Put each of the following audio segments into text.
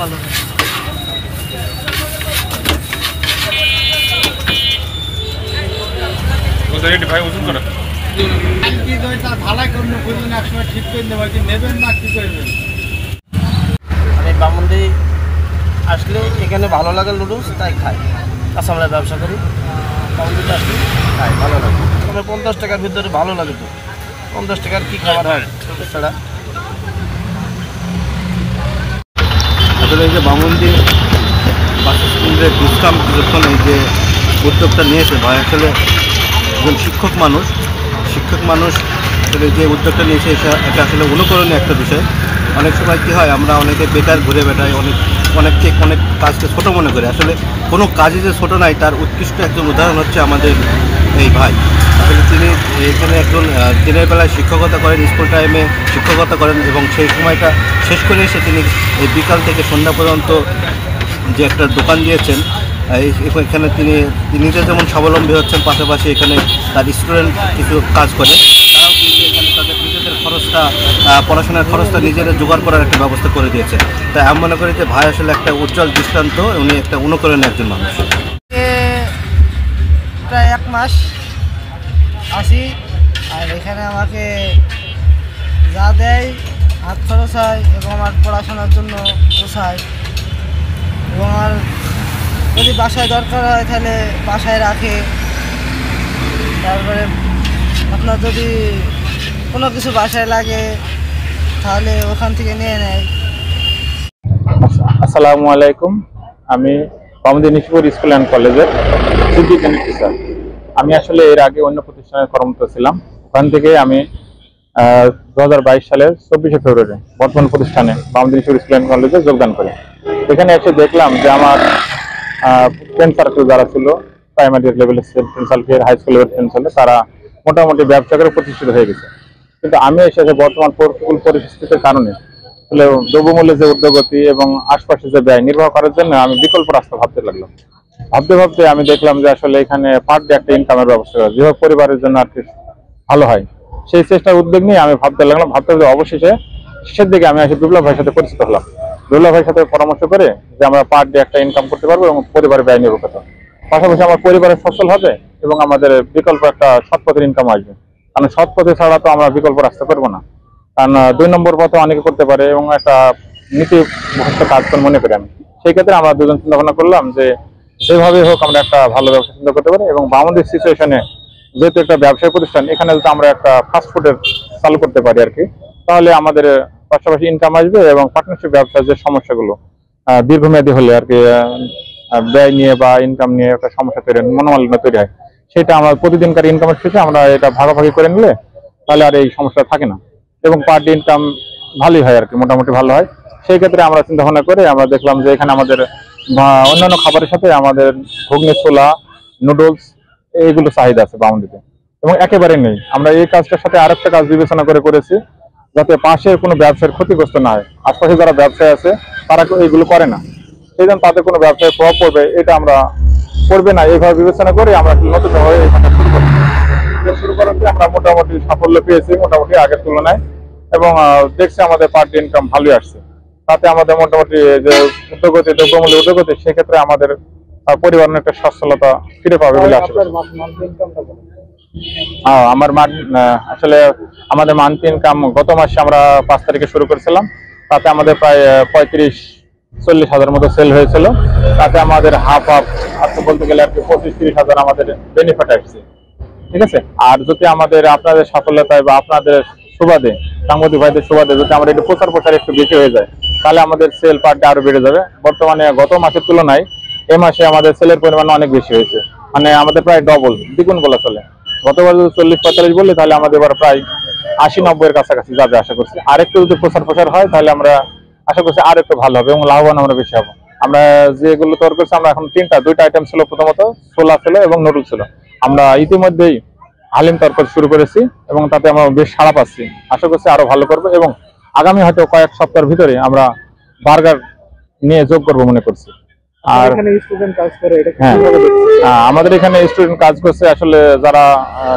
ভালো ভাই ওজন করে আমি বামুন্ডি আসলে এখানে ভালো লাগে নুডলস তাই খাই। কাঁচামালের ব্যবসা করি, বামুন্ডিতে আসলে খাই ভালো লাগে। আমার 50 টাকার ভিতরে ভালো লাগে। তো 50 টাকার কি খাবার হয় ছাড়া। আসলে এই যে বামুন্ডি বাস স্ট্যান্ডের বিশ্রাম যখন এই যে উদ্যোগটা নিয়েছে ভাই, আসলে একজন শিক্ষক মানুষ আসলে যে উদ্যোগটা নিয়েছে এটা আসলে অনুকরণীয় একটা বিষয়। অনেক সময় কী হয়, আমরা অনেকে বেকার ঘুরে বেড়াই, অনেক কাজকে ছোটো মনে করি। আসলে কোনো কাজই যে ছোটো নাই, তার উৎকৃষ্ট একজন উদাহরণ হচ্ছে আমাদের এই ভাই। আসলে তিনি এখানে একজন দিনের বেলায় শিক্ষকতা করেন, স্কুল টাইমে শিক্ষকতা করেন, এবং সেই সময়টা শেষ করে এসে তিনি এই বিকাল থেকে সন্ধ্যা পর্যন্ত যে একটা দোকান দিয়েছেন, এখানে তিনি নিজে যেমন স্বাবলম্বী হচ্ছেন, পাশাপাশি এখানে তার স্টুডেন্ট কিছু কাজ করে, তারাও কিন্তু এখানে তাদের নিজেদের খরচটা, পড়াশোনার খরচটা নিজেরা জোগাড় করার একটা ব্যবস্থা করে দিয়েছে। তাই আমি মনে করি যে ভাই আসলে একটা উজ্জ্বল দৃষ্টান্ত, উনি একটা অনুকরণের একজন মানুষ। প্রায় 1 মাস আসি, আর এখানে আমাকে যা দেয় হাত খরচ হয় এবং আমার পড়াশোনার জন্য পোষায়, এবং আমার যদি বাসায় দরকার হয় তাহলে বাসায় রাখে। তারপরে আপনার যদি কোনো কিছু বাসায় লাগে তাহলে ওখান থেকে নিয়ে নেয়। আসসালামু আলাইকুম, আমি বামুন্ডি নিশিপুর স্কুল অ্যান্ড কলেজের সিভিক টিচার। আমি আসলে এর আগে অন্য প্রতিষ্ঠানে কর্মরত ছিলাম। ওখান থেকে আমি 2022 সালের 24শে ফেব্রুয়ারি বর্তমান প্রতিষ্ঠানে বামুন্ডি নিশিপুর স্কুল অ্যান্ড কলেজে যোগদান করি। এখানে এসে দেখলাম যে আমার ফ্রেন্ড সার্কেল যারা ছিল, প্রাইমারি লেভেলের ফ্রেন্ড সার্কেল, হাই স্কুল লেভেলের ফ্রেন্ড সার্কেল, তারা মোটামুটি ব্যবসা করে প্রতিষ্ঠিত হয়ে গেছে। কিন্তু আমি এসে বর্তমান প্রতিকূল পরিস্থিতির কারণে আসলে দ্রব্যমূল্যের যে ঊর্ধ্বগতি এবং আশপাশে যে ব্যয় নির্বাহ করার জন্য আমি বিকল্প রাস্তা ভাবতে লাগলাম। ভাবতে আমি দেখলাম যে আসলে এখানে পার ডে একটা ইনকামের ব্যবস্থা করা যেভাবে পরিবারের জন্য আর কি ভালো হয়, সেই চেষ্টার উদ্যোগ নিয়ে আমি ভাবতে লাগলাম। অবশেষে শেষের দিকে আমি আসলে বিপ্লব ভাইয়ের সাথে পরিচিত হলাম। বিপ্লব ভাইয়ের সাথে পরামর্শ করে যে আমরা পার ডে একটা ইনকাম করতে পারবো এবং পরিবারের ব্যয় নির্বাহ করতে পারবো, পাশাপাশি আমার পরিবারের সচ্ছল হবে এবং আমাদের বিকল্প একটা সৎ পথের ইনকাম আসবে। কারণ সৎ পথে ছাড়া তো আমরা বিকল্প রাস্তা করবো না। কারণ 2 নম্বর পথে অনেকে করতে পারে এবং একটা নীতি কাজ করে মনে করি আমি। সেই ক্ষেত্রে আমরা দুজন চিন্তা ভাবনা করলাম যে যেভাবে হোক আমরা একটা ভালো ব্যবসা চিন্তা করতে পারি, এবং বামুন্ডির সিচুয়েশনে যেহেতু একটা ব্যবসায়ী প্রতিষ্ঠান, এখানে যদি আমরা একটা ফাস্টফুডের চালু করতে পারি আর কি, তাহলে আমাদের পাশাপাশি ইনকাম আসবে এবং পার্টনারশিপ ব্যবসার যে সমস্যাগুলো দীর্ঘমেয়াদী হলে আর কি ব্যয় নিয়ে বা ইনকাম নিয়ে একটা সমস্যা মনোমালিন্য তৈরি হয়, সেটা আমরা প্রতিদিনকার ইনকামের শেষে আমরা এটা ভাগাভাগি করে নিলে তাহলে আর এই সমস্যা থাকে না এবং পার ডে ইনকাম ভালোই হয় আর কি, মোটামুটি ভালো হয়। সেই ক্ষেত্রে আমরা চিন্তা ভাবনা করে আমরা দেখলাম যে এখানে আমাদের অন্যান্য খাবারের সাথে আমাদের ঘুগনি, ছোলা, নুডলস এইগুলো চাহিদা আছে বামুন্ডিতে, এবং একেবারে নেই। আমরা এই কাজটার সাথে আরেকটা কাজ বিবেচনা করেছি, যাতে পাশের কোনো ব্যবসার ক্ষতিগ্রস্ত না হয়। আশপাশে যারা ব্যবসায়ী আছে তারা এইগুলো করে না, সেই জন্য তাদের কোনো ব্যবসায় প্রভাব পড়বে এটা আমরা করবে না, এইভাবে বিবেচনা করে আমরা নতুনভাবে এখানে শুরু করাতে আমরা মোটামুটি সাফল্য পেয়েছি মোটামুটি আগের তুলনায়, এবং দেখছি আমাদের পার ডে ইনকাম ভালোই আসছে। তাতে আমাদের মোটামুটি যে দ্রব্যমূল্য ঊর্ধ্বগতি, সেক্ষেত্রে আমাদের পরিবারের একটা সচ্ছলতা ফিরে পাবে বলে আশা করি। আমার আসলে আমাদের মান্থলি ইনকাম গত মাসে আমরা 5 তারিখে শুরু করেছিলাম, তাতে আমাদের প্রায় 35-40 হাজার মতো সেল হয়েছিল। তাতে আমাদের হাফ বলতে গেলে আর কি 25-30 হাজার আমাদের বেনিফিট আসছে, ঠিক আছে। আর যদি আমাদের আপনাদের সফলতায় বা আপনাদের সুবাদে, সাংবাদিক ভাইদের সুবাদে যদি আমরা একটু প্রচার একটু বেশি হয়ে যায়, তাহলে আমাদের সেল পার ডে আরো বেড়ে যাবে। বর্তমানে গত মাসের তুলনায় এ মাসে আমাদের সেলের পরিমাণ অনেক বেশি হয়েছে, মানে আমাদের প্রায় ডবল, দ্বিগুণ বলা চলে। গতবার যদি 40-45 বললে, তাহলে আমাদের এবার প্রায় 80-90 এর কাছাকাছি যাবে আশা করছি। আরেকটু যদি প্রচার হয় তাহলে আমরা আশা করছি আর একটু ভালো হবে এবং লাভবান আমরা বেশি হবো। আমরা যেগুলো তৈরি করছি, আমরা এখন 2টা আইটেম ছিল, প্রথমত ছোলা ছিল এবং নুডল ছিল। আমরা ইতিমধ্যেই হালিম তরকারি শুরু করেছি এবং তাতে আমরা বেশ সাড়া পাচ্ছি। আশা করছি আরো ভালো করবো এবং আগামী হয়তো কয়েক সপ্তাহের ভিতরে আমরা বার্গার নিয়ে যোগ করবো মনে করছি। আর আমাদের এখানে স্টুডেন্ট কাজ করছে। আসলে যারা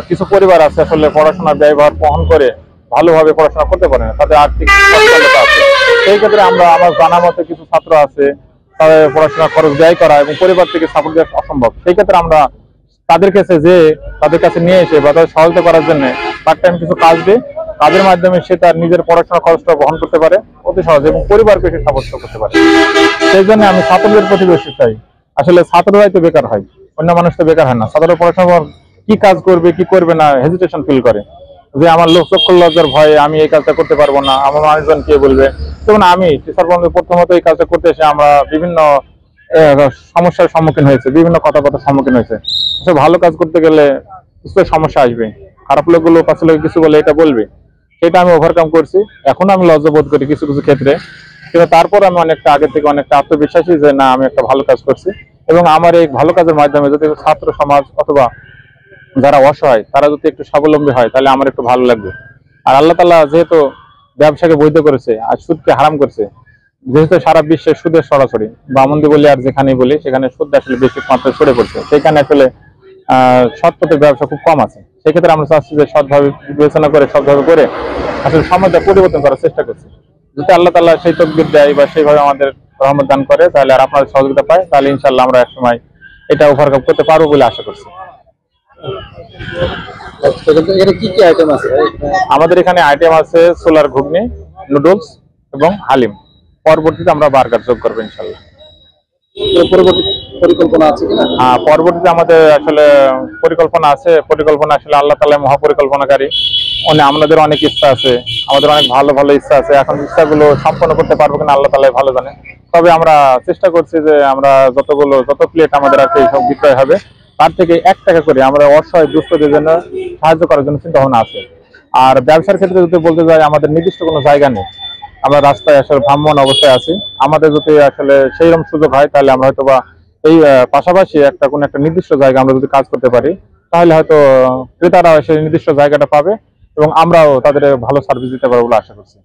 কিছু পরিবার আছে আসলে পড়াশোনার ব্যয়ভার বহন করে ভালোভাবে পড়াশোনা করতে পারে না, তাদের আর্থিক সচ্ছলতা আছে, সেই ক্ষেত্রে আমরা আমার জানা মতে কিছু ছাত্র আছে তাদের পড়াশোনার খরচ ব্যয় করা এবং পরিবার থেকে সাপোর্ট দেওয়া অসম্ভব, সেই ক্ষেত্রে আমরা তাদের কাছে তাদের কাছে নিয়ে এসে বা তাদের সহায়তা করার জন্য পার্ট টাইম কিছু কাজ দিই, কাজের মাধ্যমে সে তার নিজের পড়াশোনার খরচটা বহন করতে পারে অতি সহজে এবং পরিবারকে সে সাপোর্ট করতে পারে। সেই জন্য আমি ছাত্রদের প্রতি বেশি চাই, আসলে ছাত্ররাই তো বেকার হয়, অন্য মানুষ তো বেকার হয় না। ছাত্ররা পড়াশোনা কি কাজ করবে কি করবে না হেজিটেশন ফিল করে, যে আমার চক্ষু লজ্জার ভয়ে আমি এই কাজটা করতে পারবো না, আমার মানুষজন কে বলবে। যেমন আমি টিচার বন্ধু প্রথমত এই কাজটা করতে এসে আমরা বিভিন্ন সমস্যার সম্মুখীন হয়েছে, বিভিন্ন কথাবার্তার সম্মুখীন হয়েছে। ভালো কাজ করতে গেলে কিছু সমস্যা আসবে, খারাপ লোকগুলো পাশে লোক কিছু বলে এটা বলবে, সেটা আমি ওভারকাম করছি। এখন আমি লজ্জা বোধ করি কিছু কিছু ক্ষেত্রে, কিন্তু তারপর আমি অনেকটা আগে থেকে অনেকটা আত্মবিশ্বাসী যে না আমি একটা ভালো কাজ করছি। এবং আমার এই ভালো কাজের মাধ্যমে যদি ছাত্র সমাজ অথবা যারা অসহায় তারা যদি একটু স্বাবলম্বী হয় তাহলে আমার একটু ভালো লাগবে। আর আল্লাহ তাআলা যেহেতু ব্যবসাকে বৈধ করেছে আর সুদকে হারাম করছে, যেহেতু সারা বিশ্বে সুদের সরাসরি বামন্দি বলি আর যেখানেই বলি সেখানে সুদ আসলে বেশি মাত্রায় ছড়ে পড়ছে, সেখানে আসলে সৎ পথের ব্যবসা খুব কম আছে। সেক্ষেত্রে আমরা চাচ্ছি যে সৎভাবে বিবেচনা করে সৎভাবে করে আসলে সমাজটা পরিবর্তন করার চেষ্টা করছি। যদি আল্লাহ তাআলা সেই তকদির দেয় বা সেইভাবে আমাদের রহমত দান করে তাহলে আর আপনাদের সহযোগিতা পায়, তাহলে ইনশাআল্লাহ আমরা একসময় এটা ওভারকাম করতে পারবো বলে আশা করছি। আমাদের এখানে আইটেম আছে সোলার ঘুগনি, নুডলস এবং হালিম। পরবর্তীতে আমরা বার্গার যোগ করবো ইনশাআল্লাহ। পরিকল্পনা আছে কিনা? পরবর্তীতে আমাদের আসলে পরিকল্পনা আছে, পরিকল্পনা আসলে আল্লাহ তাআলা মহাপরিকল্পনাকারী। আমাদের অনেক ইচ্ছা আছে, আমাদের অনেক ভালো ভালো ইচ্ছা আছে। এখন ইচ্ছাগুলো সম্পন্ন করতে পারবো কিনা আল্লাহ তাআলাই ভালো জানে। তবে আমরা চেষ্টা করছি যে আমরা যত প্লেট আমাদের আছে সব বিক্রয় হবে তার থেকে 1 টাকা করে আমরা অসহায় দুস্থদের জন্য সাহায্য করার জন্য চিন্তা ভাবনা আছে। আর ব্যবসার ক্ষেত্রে যদি বলতে যাই আমাদের নির্দিষ্ট কোনো জায়গা নেই, আমরা রাস্তায় আসলে ভ্রাম্যমাণ অবস্থায় আছি। আমাদের যদি আসলে সেইরকম সুযোগ হয় তাহলে আমরা হয়তো বা এই পাশাপাশি কোনো একটা নির্দিষ্ট জায়গা আমরা যদি কাজ করতে পারি তাহলে হয়তো ক্রেতারা সেই নির্দিষ্ট জায়গাটা পাবে এবং আমরাও তাদের ভালো সার্ভিস দিতে পারবো বলে আশা করছি।